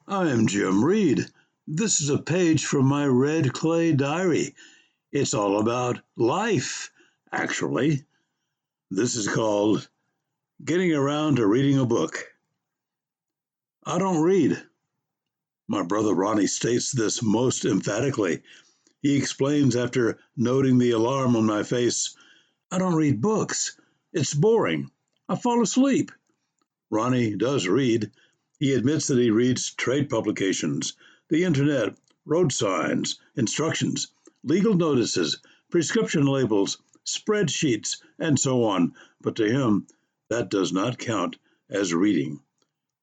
I am Jim Reed. This is a page from my red clay diary. It's all about life, actually. This is called Getting Around to Reading a Book. I don't read. My brother Ronnie states this most emphatically. He explains after noting the alarm on my face, I don't read books. It's boring. I fall asleep. Ronnie does read. He admits that he reads trade publications, the internet, road signs, instructions, legal notices, prescription labels, spreadsheets, and so on. But to him, that does not count as reading.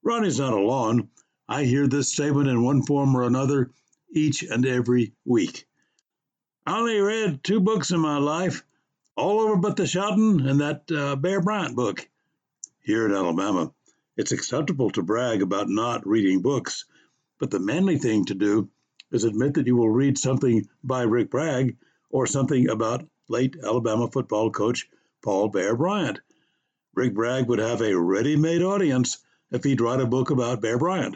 Ronnie's not alone. I hear this statement in one form or another each and every week. I only read 2 books in my life, all over but the shouting and that Bear Bryant book. Here in Alabama, it's acceptable to brag about not reading books, but the manly thing to do is admit that you will read something by Rick Bragg or something about late Alabama football coach Paul Bear Bryant. Rick Bragg would have a ready-made audience if he'd write a book about Bear Bryant.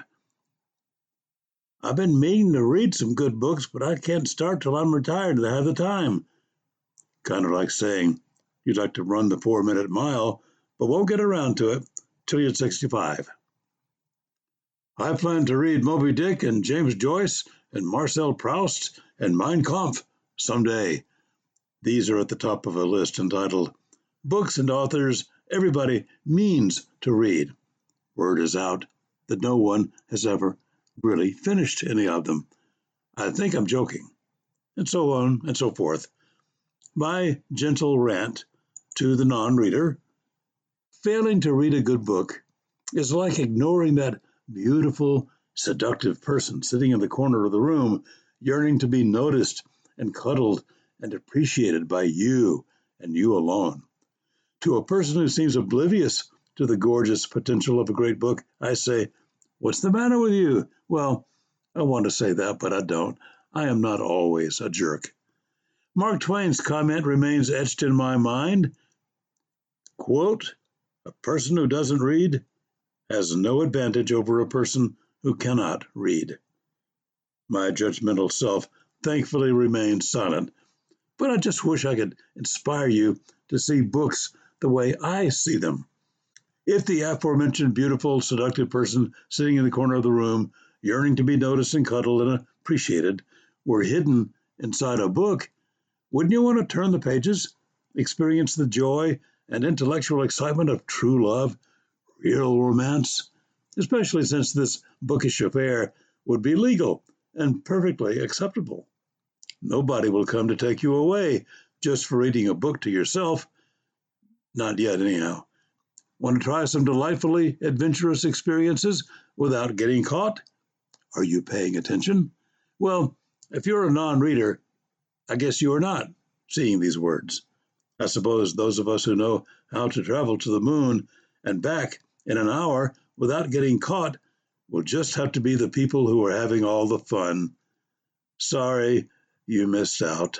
I've been meaning to read some good books, but I can't start till I'm retired to have the time. Kind of like saying you'd like to run the 4-minute mile, but won't get around to it till you're 65. I plan to read Moby Dick and James Joyce and Marcel Proust and Mein Kampf someday. These are at the top of a list entitled Books and Authors Everybody Means to Read. Word is out that no one has ever really finished any of them. I think I'm joking. And so on and so forth. My gentle rant to the non-reader, failing to read a good book is like ignoring that beautiful, seductive person sitting in the corner of the room, yearning to be noticed and cuddled and appreciated by you and you alone. To a person who seems oblivious to the gorgeous potential of a great book, I say, what's the matter with you? Well, I want to say that, but I don't. I am not always a jerk. Mark Twain's comment remains etched in my mind. Quote, a person who doesn't read has no advantage over a person who cannot read. My judgmental self thankfully remains silent, but I just wish I could inspire you to see books the way I see them. If the aforementioned beautiful, seductive person sitting in the corner of the room, yearning to be noticed and cuddled and appreciated, were hidden inside a book, wouldn't you want to turn the pages, experience the joy and intellectual excitement of true love, real romance, especially since this bookish affair would be legal and perfectly acceptable? Nobody will come to take you away just for reading a book to yourself. Not yet, anyhow. Want to try some delightfully adventurous experiences without getting caught? Are you paying attention? Well, if you're a non-reader, I guess you are not seeing these words. I suppose those of us who know how to travel to the moon and back in an hour without getting caught will just have to be the people who are having all the fun. Sorry, you missed out.